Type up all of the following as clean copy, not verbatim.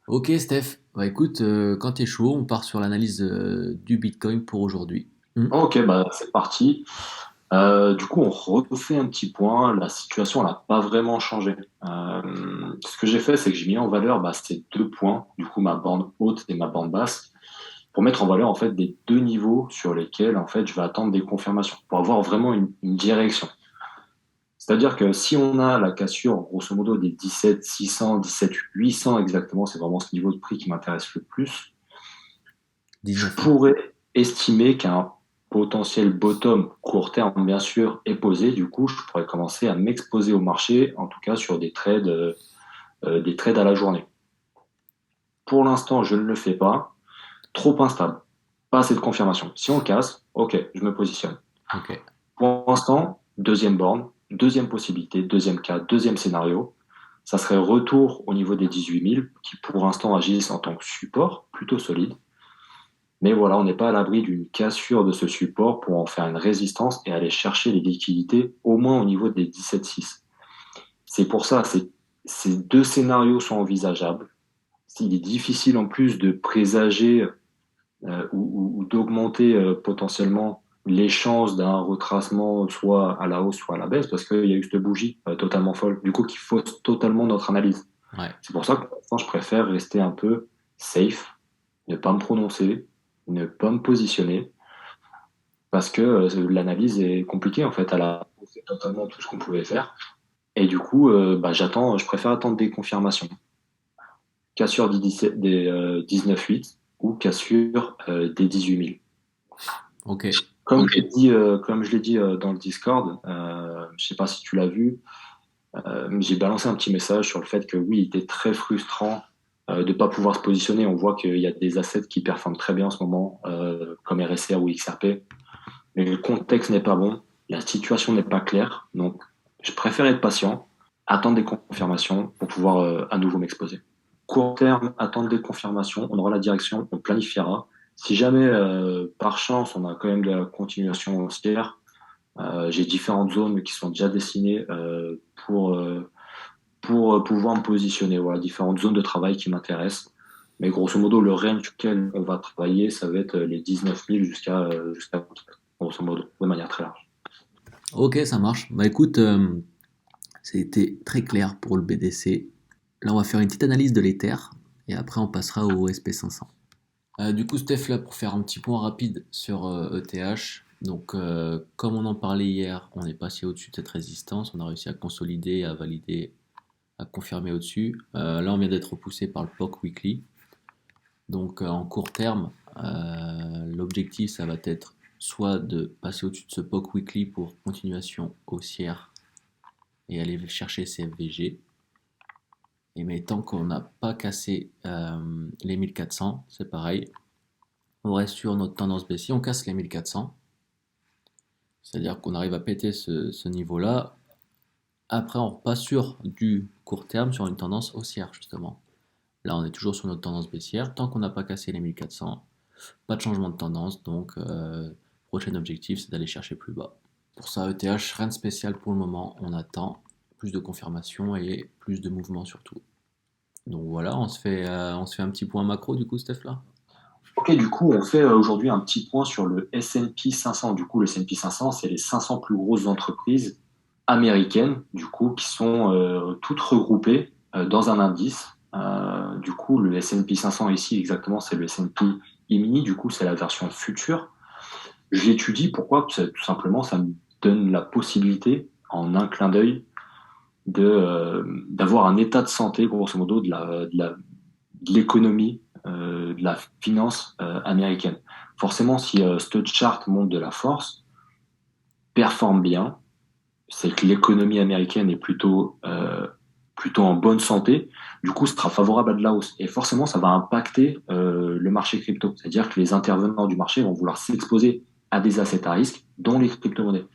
Ok Steph, bah écoute, quand t'es chaud, on part sur l'analyse du Bitcoin pour aujourd'hui. Ok, bah c'est parti. Du coup, on refait un petit point. La situation n'a pas vraiment changé. Ce que j'ai fait, c'est que j'ai mis en valeur ces deux points, du coup ma bande haute et ma bande basse, pour mettre en valeur en fait des deux niveaux sur lesquels en fait je vais attendre des confirmations, pour avoir vraiment une direction. C'est-à-dire que si on a la cassure, grosso modo, des 17 600, 17 800 exactement, c'est vraiment ce niveau de prix qui m'intéresse le plus. Je 19 000. pourrais estimer qu'un potentiel bottom court terme, bien sûr, est posé. Du coup, je pourrais commencer à m'exposer au marché, en tout cas sur des trades à la journée. Pour l'instant, je ne le fais pas. Trop instable. Pas assez de confirmation. Si on casse, ok, je me positionne. Ok. Pour l'instant, deuxième borne, deuxième possibilité, deuxième cas, deuxième scénario. Ça serait retour au niveau des 18 000 qui pour l'instant agissent en tant que support plutôt solide. Mais voilà, on n'est pas à l'abri d'une cassure de ce support pour en faire une résistance et aller chercher les liquidités au moins au niveau des 17,6. C'est pour ça, ces deux scénarios sont envisageables. Il est difficile en plus de présager ou d'augmenter potentiellement les chances d'un retracement soit à la hausse, soit à la baisse, parce qu'il y a eu cette bougie totalement folle, du coup qui fausse totalement notre analyse. Ouais. C'est pour ça que pour l'instant, je préfère rester un peu safe, ne pas me prononcer, ne pas me positionner parce que l'analyse est compliquée en fait. Elle a fait totalement tout ce qu'on pouvait faire. Et du coup, je préfère attendre des confirmations. Cassure des 19,8 ou cassure des 18 000. Ok. Comme je l'ai dit dans le Discord, je sais pas si tu l'as vu, j'ai balancé un petit message sur le fait que oui, il était très frustrant de ne pas pouvoir se positionner. On voit qu'il y a des assets qui performent très bien en ce moment, comme RSR ou XRP. Mais le contexte n'est pas bon, la situation n'est pas claire, donc je préfère être patient, attendre des confirmations pour pouvoir à nouveau m'exposer. Court terme, attendre des confirmations, on aura la direction, on planifiera. Si jamais, par chance, on a quand même de la continuation haussière, j'ai différentes zones qui sont déjà dessinées pour pouvoir me positionner. Voilà, différentes zones de travail qui m'intéressent. Mais grosso modo, le range duquel on va travailler, ça va être les 19 000 jusqu'à 24, grosso modo, de manière très large. Ok, ça marche. Bah écoute, c'était très clair pour le BDC. Là, on va faire une petite analyse de l'Ether et après, on passera au SP500. Du coup, Steph, là, pour faire un petit point rapide sur ETH. Donc, comme on en parlait hier, on est passé au-dessus de cette résistance. On a réussi à consolider, à valider, à confirmer au-dessus. Là, on vient d'être repoussé par le POC Weekly. Donc en court terme, l'objectif, ça va être soit de passer au-dessus de ce POC Weekly pour continuation haussière et aller chercher ces FVG. Et mais tant qu'on n'a pas cassé les 1400, c'est pareil. On reste sur notre tendance baissière, on casse les 1400. C'est-à-dire qu'on arrive à péter ce niveau-là. Après, on repasse sur du court terme, sur une tendance haussière, justement. Là, on est toujours sur notre tendance baissière. Tant qu'on n'a pas cassé les 1400, pas de changement de tendance, donc prochain objectif c'est d'aller chercher plus bas. Pour ça, ETH, rien de spécial pour le moment, on attend plus de confirmation et plus de mouvement surtout. Donc voilà, on se fait un petit point macro du coup, Steph là. Ok, du coup, on fait aujourd'hui un petit point sur le S&P 500. Du coup, le S&P 500, c'est les 500 plus grosses entreprises américaines, du coup, qui sont toutes regroupées dans un indice. Du coup, le S&P 500 ici, exactement, c'est le S&P E-mini. Du coup, c'est la version future. Je l'étudie, pourquoi? Parce que tout simplement, ça me donne la possibilité, en un clin d'œil, d'avoir un état de santé, grosso modo, de l'économie, de la finance américaine. Forcément, si ce chart montre de la force, performe bien, c'est que l'économie américaine est plutôt en bonne santé, du coup, ce sera favorable à de la hausse. Et forcément, ça va impacter le marché crypto. C'est-à-dire que les intervenants du marché vont vouloir s'exposer à des assets à risque, dont les crypto-monnaies.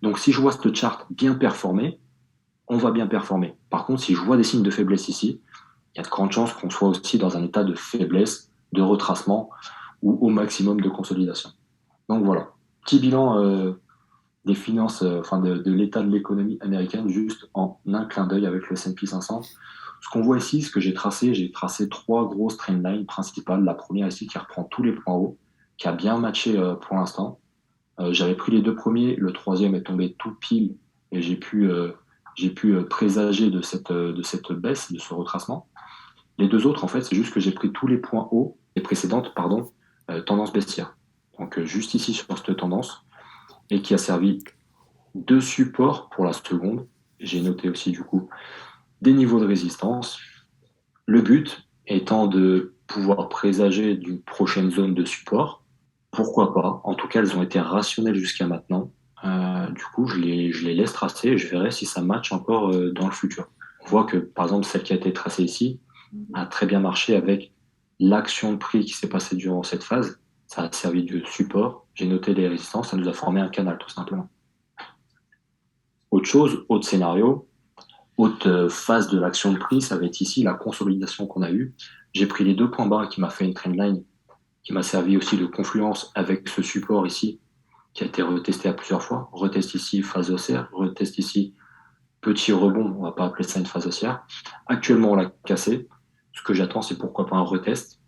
Donc, si je vois ce chart bien performer, on va bien performer. Par contre, si je vois des signes de faiblesse ici, il y a de grandes chances qu'on soit aussi dans un état de faiblesse, de retracement ou au maximum de consolidation. Donc voilà, petit bilan des finances, de l'état de l'économie américaine, juste en un clin d'œil avec le S&P 500. Ce qu'on voit ici, ce que j'ai tracé trois grosses trendlines principales. La première ici qui reprend tous les points hauts, qui a bien matché pour l'instant. J'avais pris les deux premiers, le troisième est tombé tout pile et j'ai pu présager de cette baisse, de ce retracement. Les deux autres, en fait, c'est juste que j'ai pris tous les points hauts, les précédentes, pardon, tendance baissière. Donc juste ici sur cette tendance et qui a servi de support pour la seconde. J'ai noté aussi du coup des niveaux de résistance. Le but étant de pouvoir présager d'une prochaine zone de support. Pourquoi pas? En tout cas, elles ont été rationnelles jusqu'à maintenant. Du coup, je les laisse tracer et je verrai si ça match encore dans le futur. On voit que, par exemple, celle qui a été tracée ici a très bien marché avec l'action de prix qui s'est passée durant cette phase. Ça a servi de support. J'ai noté les résistances. Ça nous a formé un canal, tout simplement. Autre chose, autre scénario, autre phase de l'action de prix, ça va être ici la consolidation qu'on a eue. J'ai pris les deux points bas qui m'a fait une trendline qui m'a servi aussi de confluence avec ce support ici, qui a été retesté à plusieurs fois. Retest ici, phase haussière. Retest ici, petit rebond. On va pas appeler ça une phase haussière. Actuellement, on l'a cassé. Ce que j'attends, c'est pourquoi pas un retest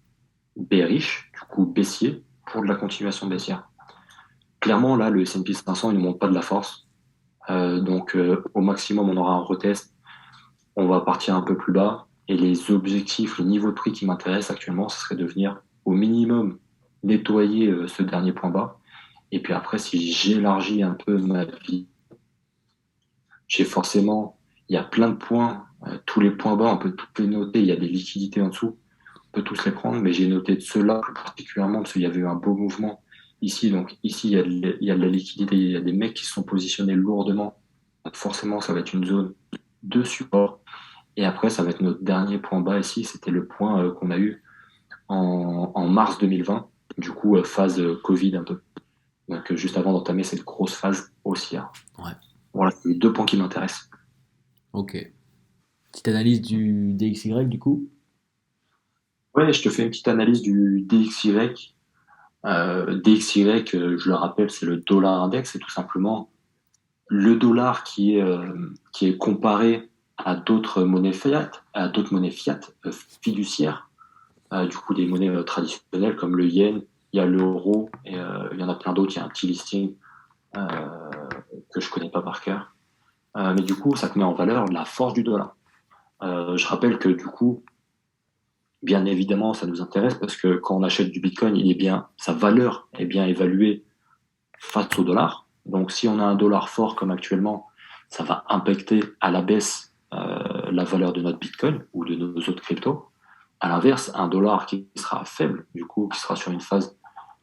bearish, du coup baissier, pour de la continuation baissière. Clairement, là, le S&P 500, il ne monte pas de la force. Donc, au maximum, on aura un retest. On va partir un peu plus bas. Et les objectifs, les niveaux de prix qui m'intéressent actuellement, ce serait de venir au minimum nettoyer ce dernier point bas. Et puis après, si j'élargis un peu ma vie, j'ai forcément, il y a plein de points, tous les points bas, on peut tous les noter, il y a des liquidités en dessous, on peut tous les prendre, mais j'ai noté de ceux-là plus particulièrement parce qu'il y avait eu un beau mouvement ici. Donc ici, il y a de la liquidité, il y a des mecs qui se sont positionnés lourdement. Donc forcément, ça va être une zone de support. Et après, ça va être notre dernier point bas ici, c'était le point qu'on a eu en mars 2020, du coup, phase Covid un peu. Donc juste avant d'entamer cette grosse phase haussière. Ouais, Voilà, c'est les deux points qui m'intéressent. ok. Petite analyse du DXY du coup. Ouais, je te fais une petite analyse du DXY. DXY, je le rappelle, c'est le dollar index, c'est tout simplement le dollar qui est comparé à d'autres monnaies fiat fiduciaires, du coup des monnaies traditionnelles comme le yen, il y a l'euro et il y en a plein d'autres, il y a un petit listing euh, que je connais pas par cœur. Mais du coup, ça te met en valeur la force du dollar. Je rappelle que du coup, bien évidemment, ça nous intéresse parce que quand on achète du Bitcoin, sa valeur est bien évaluée face au dollar. Donc, si on a un dollar fort comme actuellement, ça va impacter à la baisse la valeur de notre Bitcoin ou de nos autres cryptos. À l'inverse, un dollar qui sera faible, du coup, qui sera sur une phase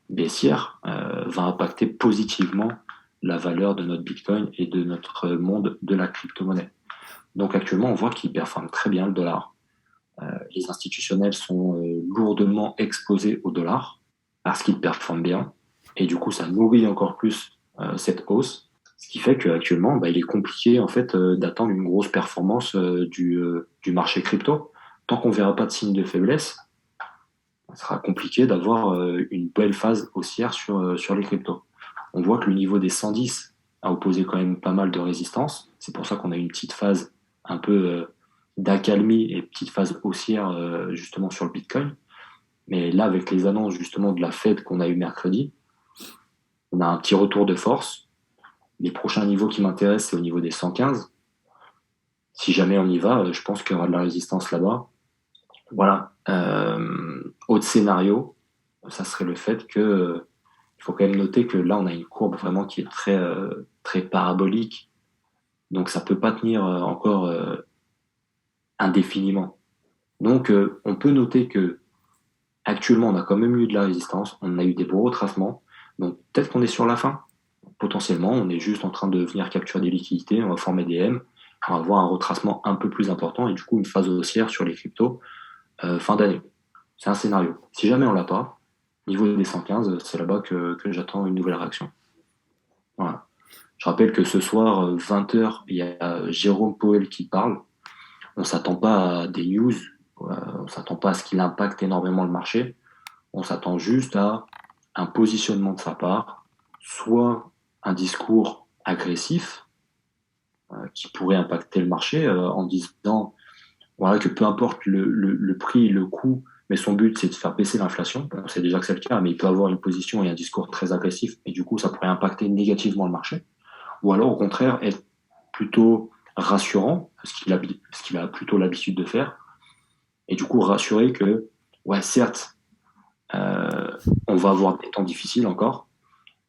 baissière, va impacter positivement la valeur de notre Bitcoin et de notre monde de la crypto-monnaie. Donc actuellement, on voit qu'il performe très bien le dollar. Les institutionnels sont lourdement exposés au dollar parce qu'il performe bien. Et du coup, ça nourrit encore plus cette hausse. Ce qui fait qu'actuellement, il est compliqué en fait d'attendre une grosse performance du marché crypto. Tant qu'on ne verra pas de signe de faiblesse, ça sera compliqué d'avoir une belle phase haussière sur les cryptos. On voit que le niveau des 110 a opposé quand même pas mal de résistance. C'est pour ça qu'on a une petite phase un peu d'accalmie et petite phase haussière justement sur le Bitcoin. Mais là, avec les annonces justement de la Fed qu'on a eu mercredi, on a un petit retour de force. Les prochains niveaux qui m'intéressent, c'est au niveau des 115. Si jamais on y va, je pense qu'il y aura de la résistance là-bas. Voilà. Autre scénario, ça serait le fait que il faut quand même noter que là, on a une courbe vraiment qui est très parabolique. Donc, ça peut pas tenir encore indéfiniment. Donc, on peut noter que actuellement, on a quand même eu de la résistance, on a eu des beaux retracements. Donc, peut-être qu'on est sur la fin. Potentiellement, on est juste en train de venir capturer des liquidités, on va former des M, on va avoir un retracement un peu plus important et du coup une phase haussière sur les cryptos fin d'année. C'est un scénario. Si jamais on l'a pas, niveau des 115, c'est là-bas que j'attends une nouvelle réaction. Voilà. Je rappelle que ce soir, 20h, il y a Jérôme Powell qui parle. On s'attend pas à des news, on s'attend pas à ce qu'il impacte énormément le marché. On s'attend juste à un positionnement de sa part, soit un discours agressif qui pourrait impacter le marché en disant voilà, que peu importe le prix, le coût, mais son but, c'est de faire baisser l'inflation. On sait déjà que c'est le cas, mais il peut avoir une position et un discours très agressif, et du coup, ça pourrait impacter négativement le marché. Ou alors, au contraire, être plutôt rassurant, ce qu'il a plutôt l'habitude de faire, et du coup, rassurer que, ouais, certes, euh, on va avoir des temps difficiles encore,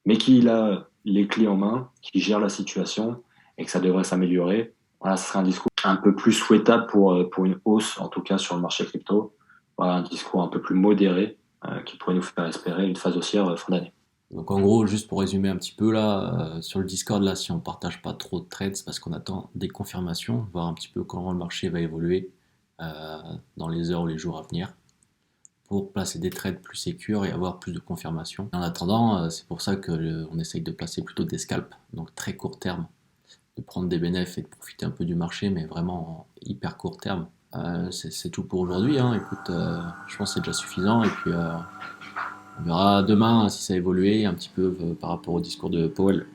mais qu'il a les clés en main, qu'il gère la situation et que ça devrait s'améliorer. Voilà, ce serait un discours un peu plus souhaitable pour une hausse, en tout cas sur le marché crypto. Voilà, un discours un peu plus modéré qui pourrait nous faire espérer une phase haussière fin d'année. Donc en gros, juste pour résumer un petit peu là, sur le Discord là, si on partage pas trop de trades, c'est parce qu'on attend des confirmations, voir un petit peu comment le marché va évoluer euh, dans les heures ou les jours à venir, pour placer des trades plus sécures et avoir plus de confirmations. En attendant, c'est pour ça qu'on essaye de placer plutôt des scalps, donc très court terme, de prendre des bénéfices et de profiter un peu du marché, mais vraiment en hyper court terme. C'est tout pour aujourd'hui, hein. Écoute, je pense que c'est déjà suffisant et puis on verra demain si ça a évolué un petit peu par rapport au discours de Powell.